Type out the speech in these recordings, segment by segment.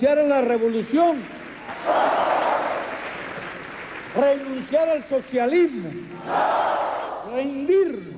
renunciar a la revolución, renunciar al socialismo, rendirnos.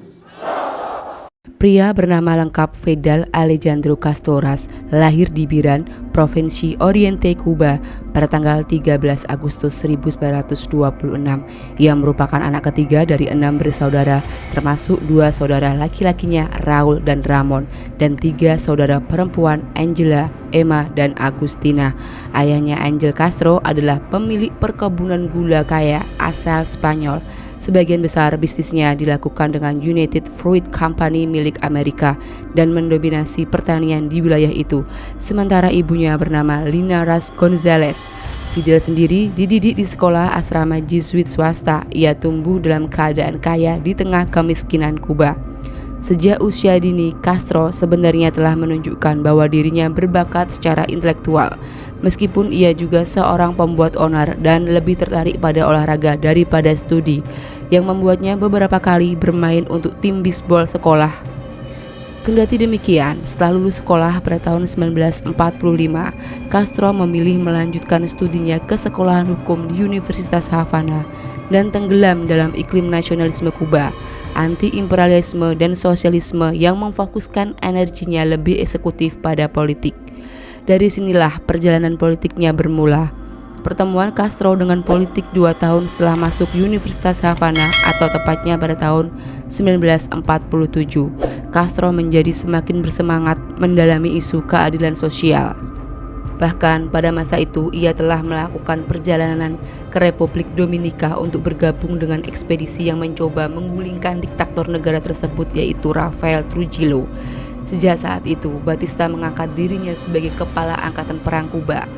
Pria bernama lengkap Fidel Alejandro Castro-Ruz lahir di Biran, Provinsi Oriente, Kuba pada tanggal 13 Agustus 1926. Ia merupakan anak ketiga dari 6 bersaudara, termasuk 2 saudara laki-lakinya Raul dan Ramon, dan 3 saudara perempuan Angela, Emma, dan Agustina. Ayahnya Angel Castro adalah pemilik perkebunan gula kaya asal Spanyol. Sebagian besar bisnisnya dilakukan dengan United Fruit Company milik Amerika dan mendominasi pertanian di wilayah itu. Sementara ibunya bernama Lina Ras Gonzalez. Fidel sendiri dididik di sekolah asrama Jesuit swasta. Ia tumbuh dalam keadaan kaya di tengah kemiskinan Kuba. Sejak usia dini, Castro sebenarnya telah menunjukkan bahwa dirinya berbakat secara intelektual. Meskipun ia juga seorang pembuat onar dan lebih tertarik pada olahraga daripada studi, yang membuatnya beberapa kali bermain untuk tim bisbol sekolah. Kendati demikian, setelah lulus sekolah pada tahun 1945, Castro memilih melanjutkan studinya ke sekolahan hukum di Universitas Havana dan tenggelam dalam iklim nasionalisme Kuba, anti-imperialisme dan sosialisme yang memfokuskan energinya lebih eksekutif pada politik. Dari sinilah perjalanan politiknya bermula. Pertemuan Castro dengan politik 2 tahun setelah masuk Universitas Havana, atau tepatnya pada tahun 1947. Castro menjadi semakin bersemangat mendalami isu keadilan sosial. Bahkan pada masa itu ia telah melakukan perjalanan ke Republik Dominika untuk bergabung dengan ekspedisi yang mencoba menggulingkan diktator negara tersebut, yaitu Rafael Trujillo. Sejak saat itu, Batista mengangkat dirinya sebagai kepala angkatan perang Kuba.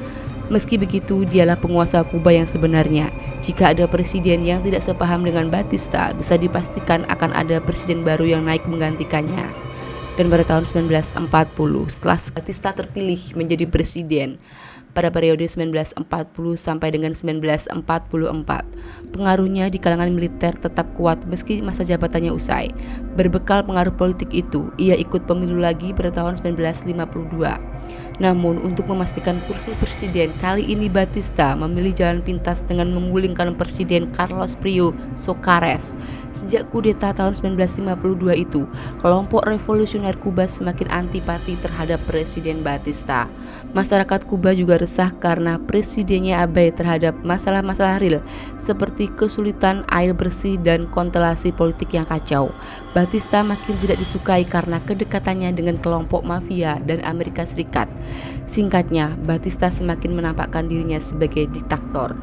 Meski begitu, dialah penguasa Kuba yang sebenarnya. Jika ada presiden yang tidak sepaham dengan Batista, bisa dipastikan akan ada presiden baru yang naik menggantikannya. Dan pada tahun 1940, setelah Batista terpilih menjadi presiden pada periode 1940 sampai dengan 1944, pengaruhnya di kalangan militer tetap kuat meski masa jabatannya usai. Berbekal pengaruh politik itu, ia ikut pemilu lagi pada tahun 1952. Namun untuk memastikan kursi presiden, kali ini Batista memilih jalan pintas dengan menggulingkan Presiden Carlos Prio Soares. Sejak kudeta tahun 1952 itu, kelompok revolusioner Kuba semakin antipati terhadap Presiden Batista. Masyarakat Kuba juga resah karena presidennya abai terhadap masalah-masalah real seperti kesulitan air bersih dan konstelasi politik yang kacau. Batista makin tidak disukai karena kedekatannya dengan kelompok mafia dan Amerika Serikat. Singkatnya, Batista semakin menampakkan dirinya sebagai diktator.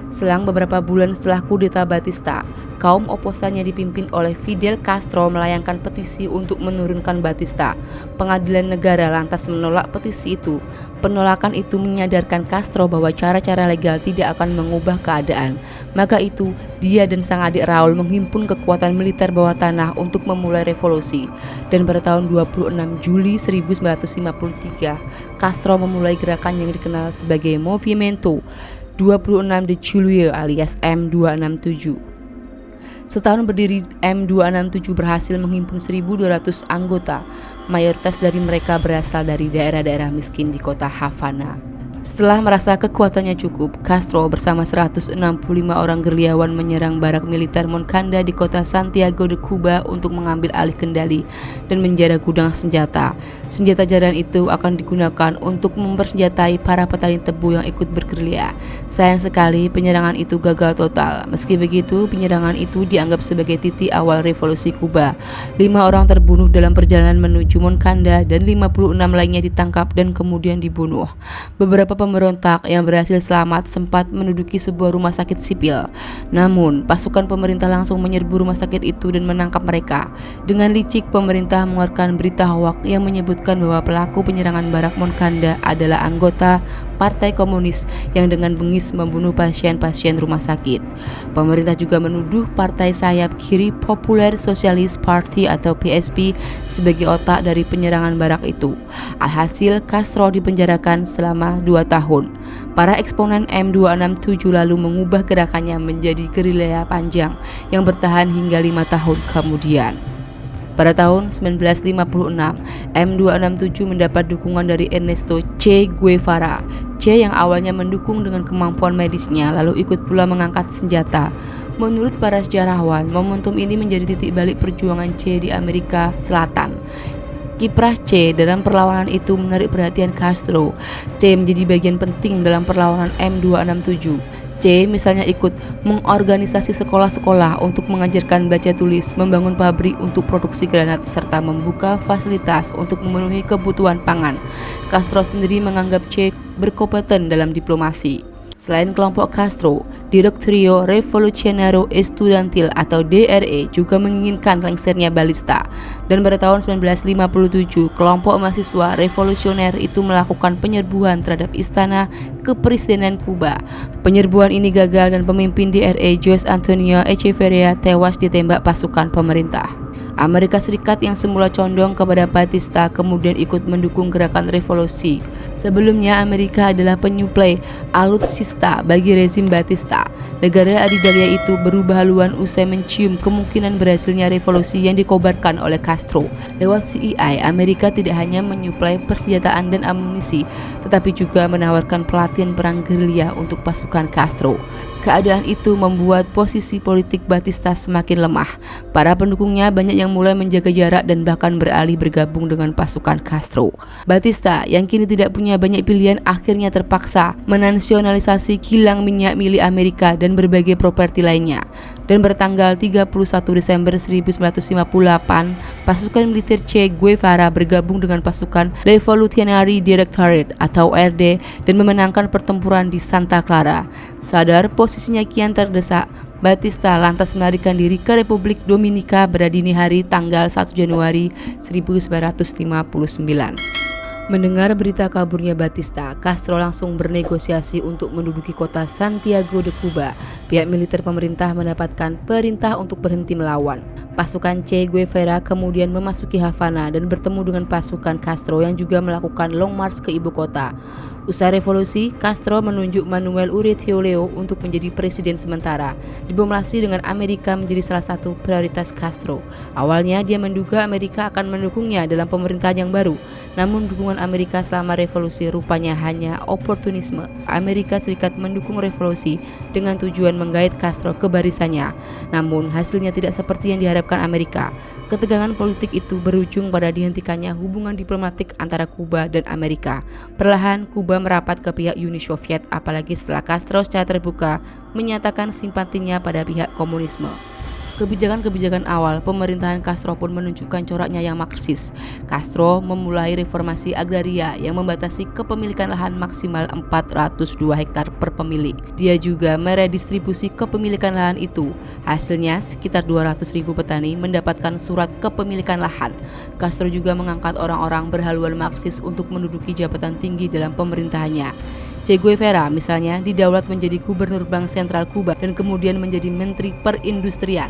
Selang beberapa bulan setelah kudeta Batista, kaum oposannya dipimpin oleh Fidel Castro melayangkan petisi untuk menurunkan Batista. Pengadilan negara lantas menolak petisi itu. Penolakan itu menyadarkan Castro bahwa cara-cara legal tidak akan mengubah keadaan. Maka itu, dia dan sang adik Raul menghimpun kekuatan militer bawah tanah untuk memulai revolusi. Dan pada tahun 26 Juli 1953, Castro memulai gerakan yang dikenal sebagai Movimiento 26 de Julio alias M267. Setahun berdiri, M267 berhasil menghimpun 1.200 anggota. Mayoritas dari mereka berasal dari daerah-daerah miskin di kota Havana. Setelah merasa kekuatannya cukup, Castro bersama 165 orang gerilyawan menyerang barak militer Moncada di kota Santiago de Cuba untuk mengambil alih kendali dan menjara gudang senjata. Senjata jarang itu akan digunakan untuk mempersenjatai para petani tebu yang ikut bergerilya. Sayang sekali penyerangan itu gagal total. Meski begitu, penyerangan itu dianggap sebagai titik awal revolusi Kuba. 5 orang terbunuh dalam perjalanan menuju Moncada dan 56 lainnya ditangkap dan kemudian dibunuh. Beberapa pemberontak yang berhasil selamat sempat menduduki sebuah rumah sakit sipil. Namun, pasukan pemerintah langsung menyerbu rumah sakit itu dan menangkap mereka. Dengan licik, pemerintah mengeluarkan berita hoak yang menyebutkan bahwa pelaku penyerangan barak Moncada adalah anggota Partai Komunis yang dengan bengis membunuh pasien-pasien rumah sakit. Pemerintah juga menuduh Partai Sayap Kiri Popular Socialist Party atau PSP sebagai otak dari penyerangan barak itu. Alhasil, Castro dipenjarakan selama 2 tahun. Para eksponen M267 lalu mengubah gerakannya menjadi gerilya panjang yang bertahan hingga 5 tahun kemudian. Pada tahun 1956, M267 mendapat dukungan dari Ernesto Che Guevara. Che yang awalnya mendukung dengan kemampuan medisnya lalu ikut pula mengangkat senjata. Menurut para sejarawan, momentum ini menjadi titik balik perjuangan Che di Amerika Selatan. Kiprah Che dalam perlawanan itu menarik perhatian Castro. Che menjadi bagian penting dalam perlawanan M267. Che misalnya ikut mengorganisasi sekolah-sekolah untuk mengajarkan baca tulis, membangun pabrik untuk produksi granat, serta membuka fasilitas untuk memenuhi kebutuhan pangan. Castro sendiri menganggap Che berkompeten dalam diplomasi. Selain kelompok Castro, Directorio Revolucionario Estudiantil atau DRE juga menginginkan lengsernya Batista. Dan pada tahun 1957, kelompok mahasiswa revolusioner itu melakukan penyerbuan terhadap istana kepresidenan Kuba. Penyerbuan ini gagal dan pemimpin DRE Jose Antonio Echeverria tewas ditembak pasukan pemerintah. Amerika Serikat yang semula condong kepada Batista kemudian ikut mendukung gerakan revolusi. Sebelumnya Amerika adalah penyuplai alutsista bagi rezim Batista. Negara adidaya itu berubah haluan usai mencium kemungkinan berhasilnya revolusi yang dikobarkan oleh Castro. Lewat CIA, Amerika tidak hanya menyuplai persenjataan dan amunisi, tetapi juga menawarkan pelatihan perang gerilya untuk pasukan Castro. Keadaan itu membuat posisi politik Batista semakin lemah. Para pendukungnya banyak yang mulai menjaga jarak dan bahkan beralih bergabung dengan pasukan Castro. Batista yang kini tidak punya banyak pilihan akhirnya terpaksa menasionalisasi kilang minyak milik Amerika dan berbagai properti lainnya. Dan bertanggal 31 Desember 1958, pasukan militer Che Guevara bergabung dengan pasukan Revolutionary Directorate atau RD dan memenangkan pertempuran di Santa Clara. Sadar posisinya kian terdesak, Batista lantas melarikan diri ke Republik Dominika pada dini hari tanggal 1 Januari 1959. Mendengar berita kaburnya Batista, Castro langsung bernegosiasi untuk menduduki kota Santiago de Cuba. Pihak militer pemerintah mendapatkan perintah untuk berhenti melawan. Pasukan Che Guevara kemudian memasuki Havana dan bertemu dengan pasukan Castro yang juga melakukan long march ke ibu kota. Usai revolusi, Castro menunjuk Manuel Urrutia Leo untuk menjadi presiden sementara. Diplomasi dengan Amerika menjadi salah satu prioritas Castro. Awalnya dia menduga Amerika akan mendukungnya dalam pemerintahan yang baru. Namun dukungan Amerika selama revolusi rupanya hanya oportunisme. Amerika Serikat mendukung revolusi dengan tujuan menggait Castro ke barisannya. Namun hasilnya tidak seperti yang diharapkan Amerika. Ketegangan politik itu berujung pada dihentikannya hubungan diplomatik antara Kuba dan Amerika. Perlahan Kuba merapat ke pihak Uni Soviet, apalagi setelah Castro secara terbuka menyatakan simpatinya pada pihak komunisme. Kebijakan-kebijakan awal pemerintahan Castro pun menunjukkan coraknya yang Marxis. Castro memulai reformasi agraria yang membatasi kepemilikan lahan maksimal 402 hektar per pemilik. Dia juga meredistribusi kepemilikan lahan itu. Hasilnya sekitar 200.000 petani mendapatkan surat kepemilikan lahan. Castro juga mengangkat orang-orang berhaluan Marxis untuk menduduki jabatan tinggi dalam pemerintahannya. Che Guevara misalnya didaulat menjadi gubernur Bank Sentral Kuba dan kemudian menjadi menteri perindustrian.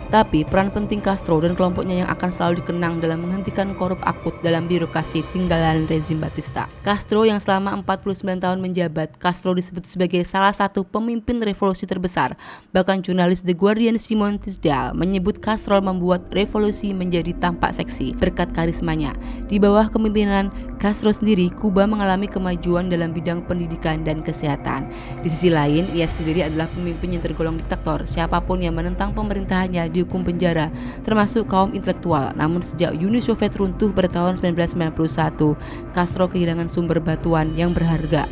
Tapi peran penting Castro dan kelompoknya yang akan selalu dikenang dalam menghentikan korup akut dalam birokrasi tinggalan rezim Batista. Castro yang selama 49 tahun menjabat, Castro disebut sebagai salah satu pemimpin revolusi terbesar. Bahkan jurnalis The Guardian Simon Tisdale menyebut Castro membuat revolusi menjadi tampak seksi berkat karismanya. Di bawah kepemimpinan Castro sendiri, Kuba mengalami kemajuan dalam bidang pendidikan dan kesehatan. Di sisi lain, ia sendiri adalah pemimpin yang tergolong diktator. Siapapun yang menentang pemerintahannya dihukum penjara, termasuk kaum intelektual. Namun sejak Uni Soviet runtuh pada tahun 1991, Castro kehilangan sumber batuan yang berharga.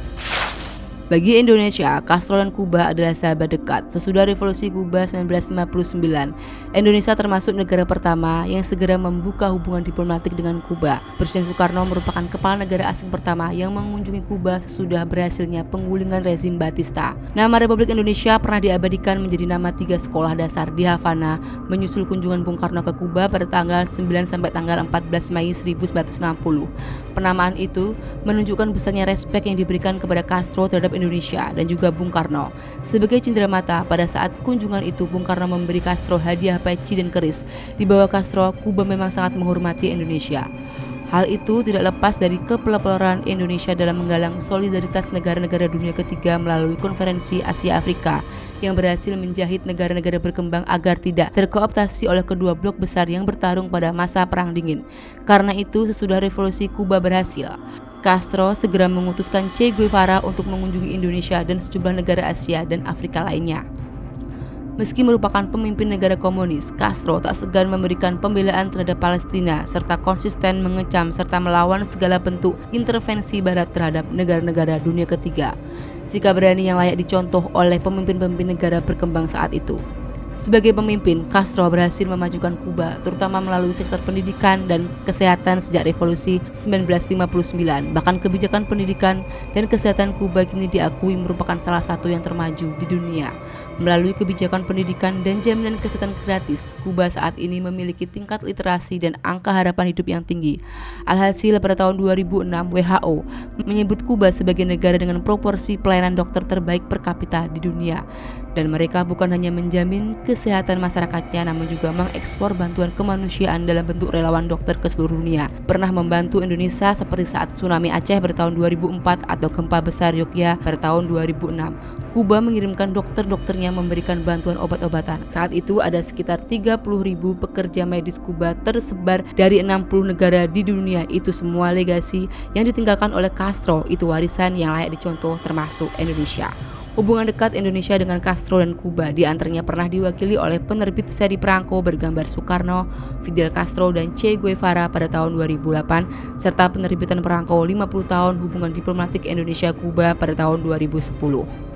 Bagi Indonesia, Castro dan Kuba adalah sahabat dekat. Sesudah revolusi Kuba 1959, Indonesia termasuk negara pertama yang segera membuka hubungan diplomatik dengan Kuba. Presiden Soekarno merupakan kepala negara asing pertama yang mengunjungi Kuba sesudah berhasilnya penggulingan rezim Batista. Nama Republik Indonesia pernah diabadikan menjadi nama 3 sekolah dasar di Havana menyusul kunjungan Bung Karno ke Kuba pada tanggal 9 sampai tanggal 14 Mei 1960. Penamaan itu menunjukkan besarnya respek yang diberikan kepada Castro terhadap Indonesia dan juga Bung Karno. Sebagai cenderamata, pada saat kunjungan itu Bung Karno memberi Castro hadiah peci dan keris. Di bawah Castro, Kuba memang sangat menghormati Indonesia. Hal itu tidak lepas dari kepeloporian Indonesia dalam menggalang solidaritas negara-negara dunia ketiga melalui konferensi Asia Afrika yang berhasil menjahit negara-negara berkembang agar tidak terkooptasi oleh kedua blok besar yang bertarung pada masa Perang Dingin. Karena itu, sesudah revolusi Kuba berhasil, Castro segera mengutuskan Che Guevara untuk mengunjungi Indonesia dan sejumlah negara Asia dan Afrika lainnya. Meski merupakan pemimpin negara komunis, Castro tak segan memberikan pembelaan terhadap Palestina serta konsisten mengecam serta melawan segala bentuk intervensi Barat terhadap negara-negara dunia ketiga. Sikap berani yang layak dicontoh oleh pemimpin-pemimpin negara berkembang saat itu. Sebagai pemimpin, Castro berhasil memajukan Kuba, terutama melalui sektor pendidikan dan kesehatan sejak revolusi 1959. Bahkan kebijakan pendidikan dan kesehatan Kuba kini diakui merupakan salah satu yang termaju di dunia. Melalui kebijakan pendidikan dan jaminan kesehatan gratis, Kuba saat ini memiliki tingkat literasi dan angka harapan hidup yang tinggi. Alhasil, pada tahun 2006, WHO menyebut Kuba sebagai negara dengan proporsi pelayanan dokter terbaik per kapita di dunia. Dan mereka bukan hanya menjamin kesehatan masyarakatnya, namun juga mengekspor bantuan kemanusiaan dalam bentuk relawan dokter ke seluruh dunia. Pernah membantu Indonesia seperti saat tsunami Aceh pada tahun 2004 atau gempa besar Yogyakarta pada tahun 2006. Kuba mengirimkan dokter-dokternya memberikan bantuan obat-obatan. Saat itu ada sekitar 30.000 pekerja medis Kuba tersebar dari 60 negara di dunia. Itu semua legasi yang ditinggalkan oleh Castro. Itu warisan yang layak dicontoh termasuk Indonesia. Hubungan dekat Indonesia dengan Castro dan Kuba diantaranya pernah diwakili oleh penerbit seri perangko bergambar Soekarno, Fidel Castro, dan Che Guevara pada tahun 2008, serta penerbitan perangko 50 tahun hubungan diplomatik Indonesia-Kuba pada tahun 2010.